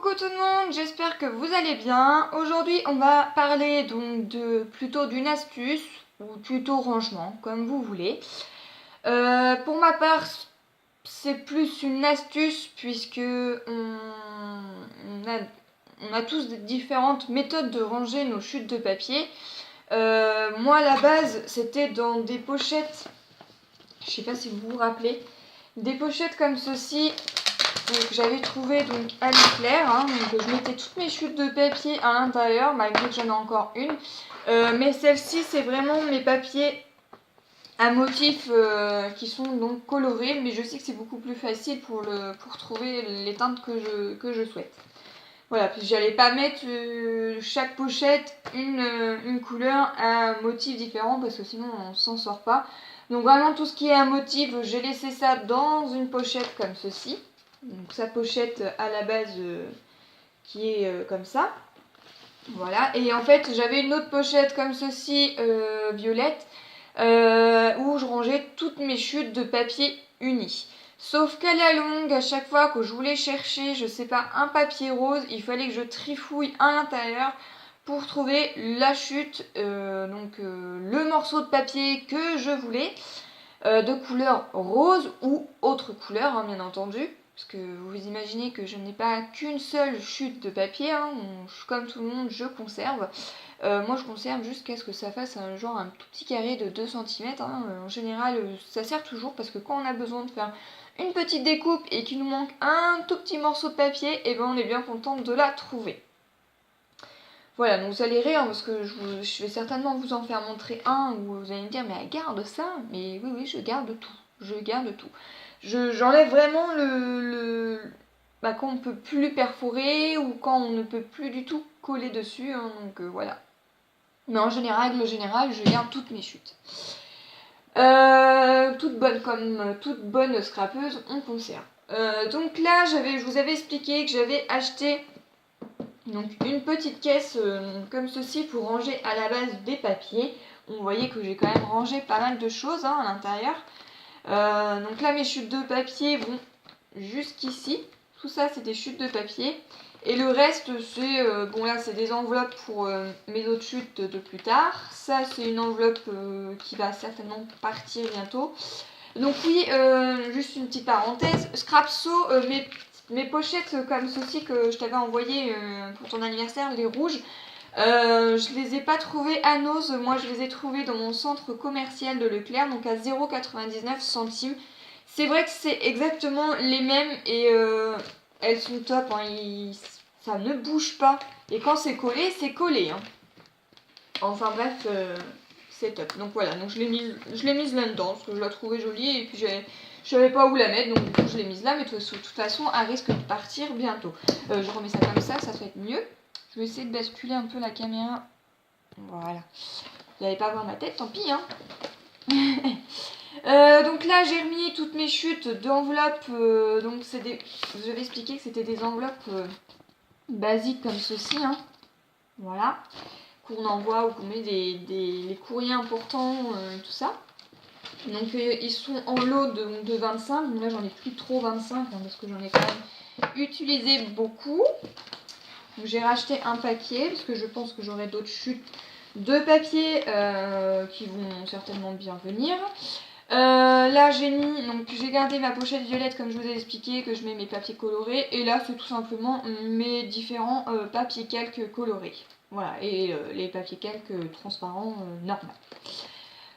Coucou tout le monde, j'espère que vous allez bien. Aujourd'hui on va parler donc plutôt d'une astuce ou tuto rangement, comme vous voulez. Pour ma part, c'est plus une astuce puisque on a tous des différentes méthodes de ranger nos chutes de papier. Moi à la base c'était dans des pochettes, je sais pas si vous vous rappelez, des pochettes comme ceci. Donc j'avais trouvé donc à Leclerc, donc je mettais toutes mes chutes de papier à l'intérieur, malgré que j'en ai encore une. Mais celle-ci c'est vraiment mes papiers à motifs qui sont donc colorés, mais je sais que c'est beaucoup plus facile pour trouver les teintes que je souhaite. Voilà, puis j'allais pas mettre chaque pochette une couleur à un motif différent parce que sinon on s'en sort pas. Donc vraiment tout ce qui est un motif, j'ai laissé ça dans une pochette comme ceci. Donc sa pochette à la base qui est comme ça. Voilà, et en fait j'avais une autre pochette comme ceci, violette, où je rangeais toutes mes chutes de papier unies. Sauf qu'à la longue, à chaque fois que je voulais chercher, je sais pas, un papier rose, il fallait que je trifouille à l'intérieur pour trouver la chute, le morceau de papier que je voulais, de couleur rose ou autre couleur, bien entendu. Parce que vous imaginez que je n'ai pas qu'une seule chute de papier, comme tout le monde, je conserve. Moi je conserve jusqu'à ce que ça fasse un tout petit carré de 2 cm. En général, ça sert toujours parce que quand on a besoin de faire une petite découpe et qu'il nous manque un tout petit morceau de papier, et ben on est bien contente de la trouver. Voilà, donc vous allez rire parce que je vais certainement vous en faire montrer un où vous allez me dire mais elle garde ça. Mais oui, je garde tout. Je garde tout. J'enlève vraiment quand on peut plus perforer ou quand on ne peut plus du tout coller dessus. Voilà. Mais en général, je garde toutes mes chutes. Toutes bonnes comme toute bonne scrapeuse, on conserve. Donc là, je vous avais expliqué que j'avais acheté donc une petite caisse comme ceci pour ranger à la base des papiers. Vous voyez que j'ai quand même rangé pas mal de choses à l'intérieur. Donc là mes chutes de papier vont jusqu'ici. Tout ça c'est des chutes de papier. Et le reste c'est là c'est des enveloppes pour mes autres chutes de plus tard. Ça c'est une enveloppe qui va certainement partir bientôt. Donc oui, juste une petite parenthèse, Scrapso, mes pochettes comme ceci que je t'avais envoyé pour ton anniversaire, les rouges, je les ai pas trouvées à Nose, moi je les ai trouvées dans mon centre commercial de Leclerc, donc à 0,99 centimes. C'est vrai que c'est exactement les mêmes et elles sont top, ça ne bouge pas. Et quand c'est collé. Enfin bref, c'est top. Donc voilà, donc je l'ai mise là-dedans parce que je la trouvais jolie et puis je savais pas où la mettre, donc du coup je l'ai mise là, mais de toute façon elle risque de partir bientôt. Je remets ça comme ça va être mieux. Je vais essayer de basculer un peu la caméra. Voilà. Vous n'allez pas voir ma tête, tant pis. Donc là j'ai remis toutes mes chutes d'enveloppes. Donc je vais expliquer que c'était des enveloppes basiques comme ceci. Voilà. Qu'on envoie ou qu'on met les courriers importants et tout ça. Donc ils sont en lot de 25. Donc là j'en ai plus trop 25 parce que j'en ai quand même utilisé beaucoup. J'ai racheté un paquet parce que je pense que j'aurai d'autres chutes de papier qui vont certainement bien venir. Là j'ai gardé ma pochette violette comme je vous ai expliqué, que je mets mes papiers colorés, et là c'est tout simplement mes différents papiers calques colorés. Voilà, et les papiers calques transparents normaux.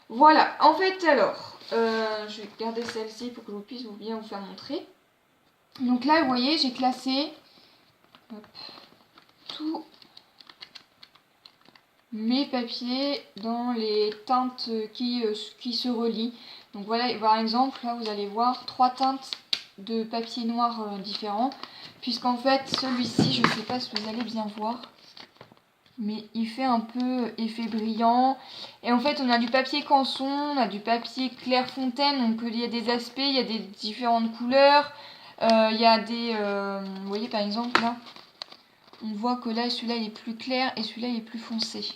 Voilà, en fait alors, je vais garder celle-ci pour que je puisse bien vous faire montrer. Donc là vous voyez j'ai classé tous mes papiers dans les teintes qui se relient. Donc voilà, par exemple, là vous allez voir 3 teintes de papier noir différents. Puisqu'en fait, celui-ci, je ne sais pas si vous allez bien voir, mais il fait un peu effet brillant. Et en fait, on a du papier canson, on a du papier Clairefontaine. Donc il y a des aspects, il y a des différentes couleurs. Il y a des... vous voyez par exemple là, on voit que là, celui-là il est plus clair et celui-là il est plus foncé.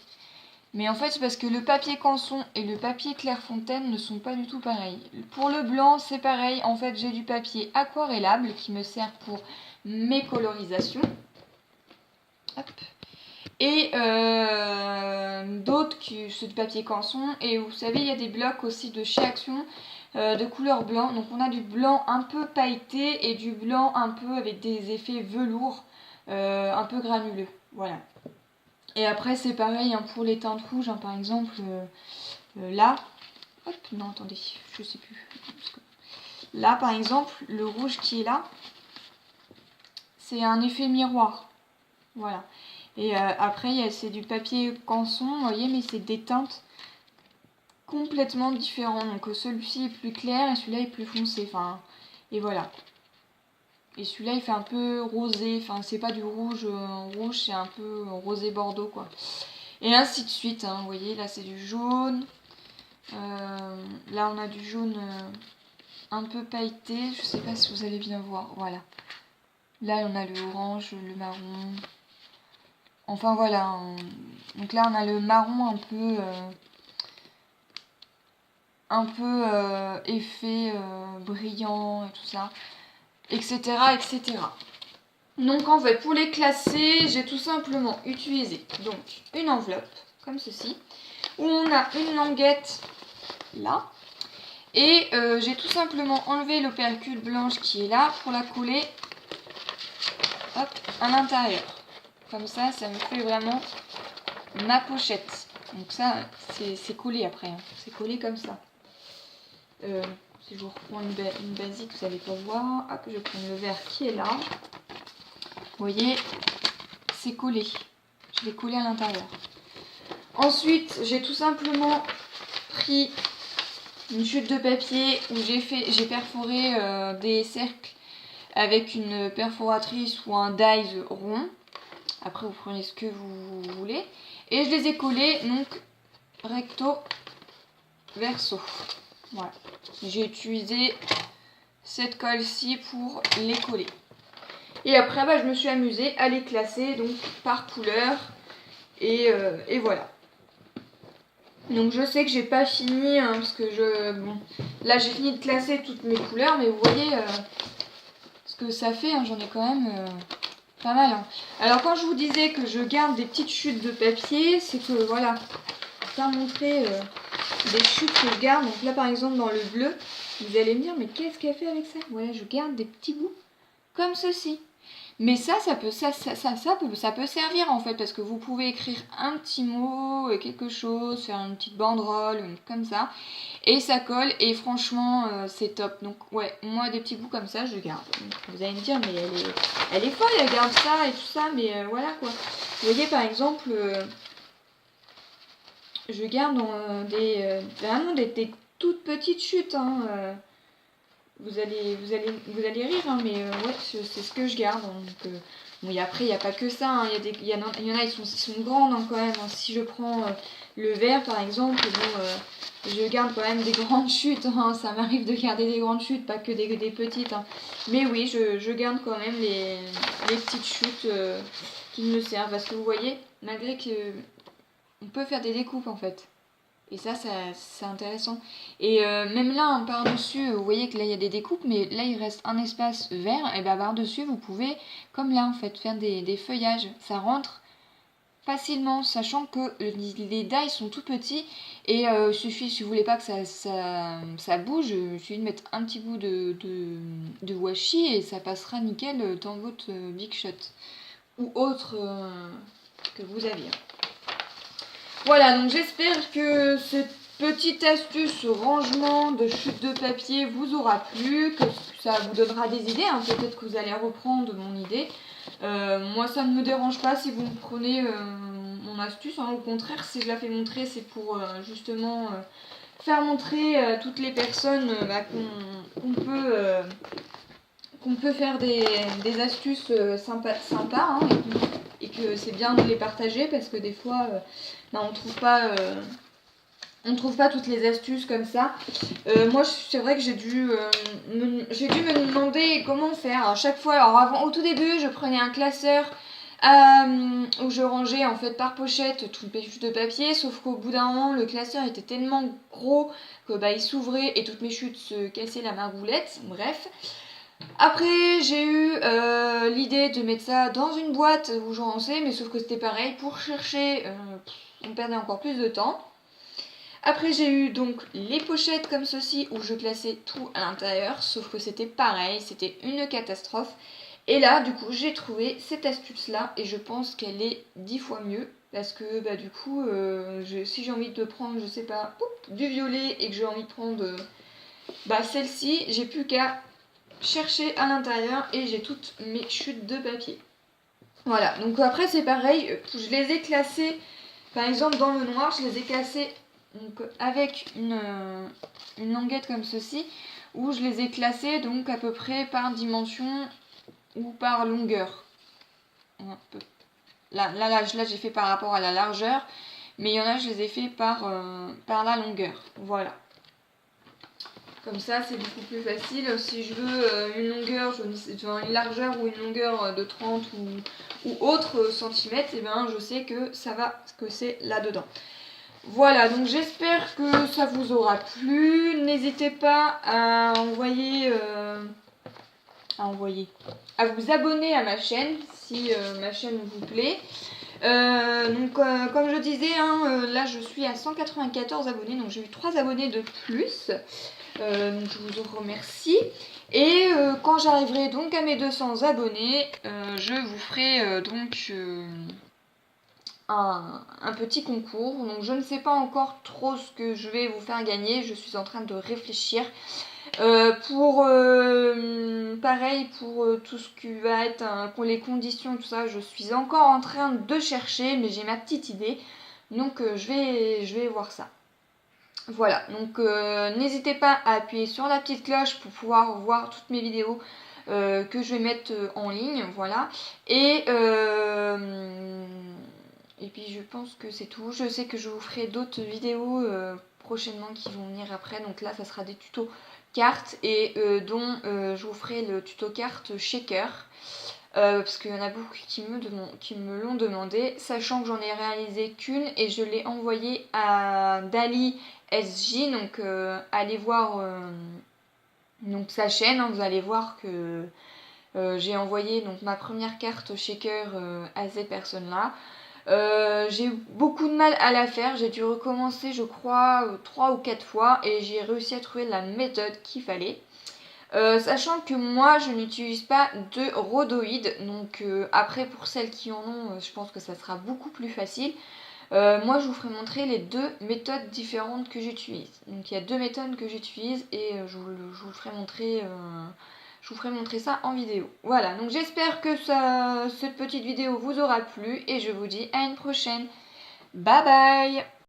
Mais en fait, c'est parce que le papier canson et le papier Clairefontaine ne sont pas du tout pareils. Pour le blanc, c'est pareil. En fait, j'ai du papier aquarellable qui me sert pour mes colorisations. Hop. Et d'autres qui c'est du papier canson. Et vous savez, il y a des blocs aussi de chez Action de couleur blanc. Donc on a du blanc un peu pailleté et du blanc un peu avec des effets velours, un peu granuleux. Voilà. Et après c'est pareil hein, pour les teintes rouges, hein, par exemple là. Hop, non attendez, je sais plus. Là par exemple, le rouge qui est là, c'est un effet miroir. Voilà. Et après, c'est du papier canson, vous voyez, mais c'est des teintes complètement différentes. Donc celui-ci est plus clair et celui-là est plus foncé. Enfin, et voilà. Et celui-là, il fait un peu rosé. Enfin, c'est pas du rouge, rouge, c'est un peu rosé bordeaux, quoi. Et ainsi de suite, hein, vous voyez, là c'est du jaune. Là, on a du jaune un peu pailleté. Je sais pas si vous allez bien voir. Voilà. Là, on a le orange, le marron. Enfin voilà, donc là on a le marron un peu effet brillant et tout ça, etc., etc. Donc en fait pour les classer, j'ai tout simplement utilisé donc une enveloppe comme ceci, où on a une languette là, et j'ai tout simplement enlevé l'opercule blanche qui est là pour la coller hop, à l'intérieur. Comme ça me fait vraiment ma pochette. Donc ça, c'est collé après. Hein. C'est collé comme ça. Si je vous reprends une basique, vous n'allez pas voir. Hop, je prends le verre qui est là. Vous voyez, c'est collé. Je l'ai collé à l'intérieur. Ensuite, j'ai tout simplement pris une chute de papier où j'ai perforé des cercles avec une perforatrice ou un dies rond. Après, vous prenez ce que vous voulez. Et je les ai collés, donc, recto, verso. Voilà. J'ai utilisé cette colle-ci pour les coller. Et après, bah, je me suis amusée à les classer, donc, par couleur. Et voilà. Donc, je sais que j'ai pas fini, hein, parce que bon, là, j'ai fini de classer toutes mes couleurs, mais vous voyez ce que ça fait, hein, j'en ai quand même... pas mal. Hein. Alors quand je vous disais que je garde des petites chutes de papier, c'est que voilà, pour faire montrer des chutes que je garde. Donc là par exemple dans le bleu, vous allez me dire mais qu'est-ce qu'elle fait avec ça? Voilà, je garde des petits bouts comme ceci. Mais ça peut servir en fait parce que vous pouvez écrire un petit mot, quelque chose, faire une petite banderole, comme ça. Et ça colle et franchement c'est top. Donc ouais, moi des petits bouts comme ça je garde. Donc, vous allez me dire mais elle est folle, elle garde ça et tout ça, mais voilà quoi. Vous voyez par exemple, je garde vraiment des toutes petites chutes. Hein, vous allez rire, hein, mais ouais, c'est ce que je garde. Hein, donc, bon, et après, il n'y a pas que ça. Hein, il y en a, ils sont grandes hein, quand même. Hein. Si je prends le verre, par exemple, bon, je garde quand même des grandes chutes. Hein, ça m'arrive de garder des grandes chutes, pas que des petites. Hein. Mais oui, je garde quand même les petites chutes qui me servent. Parce que vous voyez, malgré que on peut faire des découpes en fait. Et ça c'est intéressant. Et même là, hein, par-dessus, vous voyez que là, il y a des découpes, mais là, il reste un espace vert. Et bien, par-dessus, vous pouvez, comme là, en fait, faire des feuillages. Ça rentre facilement, sachant que les dies sont tout petits. Et il suffit, si vous voulez pas que ça bouge, il suffit de mettre un petit bout de washi et ça passera nickel dans votre Big Shot. Ou autre que vous aviez. Voilà, donc j'espère que cette petite astuce rangement de chute de papier vous aura plu, que ça vous donnera des idées, hein. Peut-être que vous allez reprendre mon idée. Moi ça ne me dérange pas si vous me prenez mon astuce, hein. Au contraire, si je la fais montrer, c'est pour justement faire montrer à toutes les personnes qu'on peut faire des astuces sympas hein, et que c'est bien de les partager parce que des fois on trouve pas toutes les astuces comme ça. Moi c'est vrai que j'ai dû me demander comment faire. Alors chaque fois, au tout début je prenais un classeur où je rangeais en fait par pochette toutes mes chutes de papier, sauf qu'au bout d'un moment le classeur était tellement gros que il s'ouvrait et toutes mes chutes se cassaient la margoulette, bref. Après j'ai eu l'idée de mettre ça dans une boîte où j'en rangeais, mais sauf que c'était pareil, pour chercher on perdait encore plus de temps. Après j'ai eu donc les pochettes comme ceci où je classais tout à l'intérieur, sauf que c'était pareil, c'était une catastrophe. Et là du coup j'ai trouvé cette astuce là et je pense qu'elle est 10 fois mieux. Parce que bah, du coup, si j'ai envie de prendre, je sais pas, du violet et que j'ai envie de prendre bah, celle-ci, j'ai plus qu'à chercher à l'intérieur et j'ai toutes mes chutes de papier. Voilà, donc après c'est pareil, je les ai classées, par exemple dans le noir, je les ai classées donc, avec une languette comme ceci, où je les ai classées donc à peu près par dimension ou par longueur. Là j'ai fait par rapport à la largeur, mais il y en a je les ai fait par la longueur. Voilà. Comme ça, c'est beaucoup plus facile. Si je veux une longueur, une largeur ou une longueur de 30 ou autre centimètres, et ben je sais que ça va, que c'est là-dedans. Voilà, donc j'espère que ça vous aura plu. N'hésitez pas à envoyer, à vous abonner à ma chaîne si ma chaîne vous plaît. Comme je disais, là je suis à 194 abonnés, donc j'ai eu 3 abonnés de plus. Donc je vous en remercie. Et quand j'arriverai donc à mes 200 abonnés, je vous ferai donc un petit concours. Donc je ne sais pas encore trop ce que je vais vous faire gagner. Je suis en train de réfléchir. Pareil pour tout ce qui va être pour les conditions, tout ça, je suis encore en train de chercher, mais j'ai ma petite idée. Donc je vais voir ça. Voilà, donc n'hésitez pas à appuyer sur la petite cloche pour pouvoir voir toutes mes vidéos que je vais mettre en ligne, voilà. Et puis je pense que c'est tout. Je sais que je vous ferai d'autres vidéos prochainement qui vont venir après. Donc là, ça sera des tutos cartes et dont je vous ferai le tuto carte shaker. Parce qu'il y en a beaucoup qui me l'ont demandé, sachant que j'en ai réalisé qu'une et je l'ai envoyée à Dali SJ, donc allez voir donc sa chaîne, vous allez voir que j'ai envoyé donc ma première carte shaker à ces personnes-là. J'ai eu beaucoup de mal à la faire, j'ai dû recommencer je crois 3 ou 4 fois et j'ai réussi à trouver la méthode qu'il fallait. Sachant que moi je n'utilise pas de rhodoïdes, donc après pour celles qui en ont, je pense que ça sera beaucoup plus facile. Moi je vous ferai montrer les 2 méthodes différentes que j'utilise. Donc il y a 2 méthodes que j'utilise et je vous ferai montrer ça en vidéo. Voilà, donc j'espère que cette petite vidéo vous aura plu et je vous dis à une prochaine. Bye bye!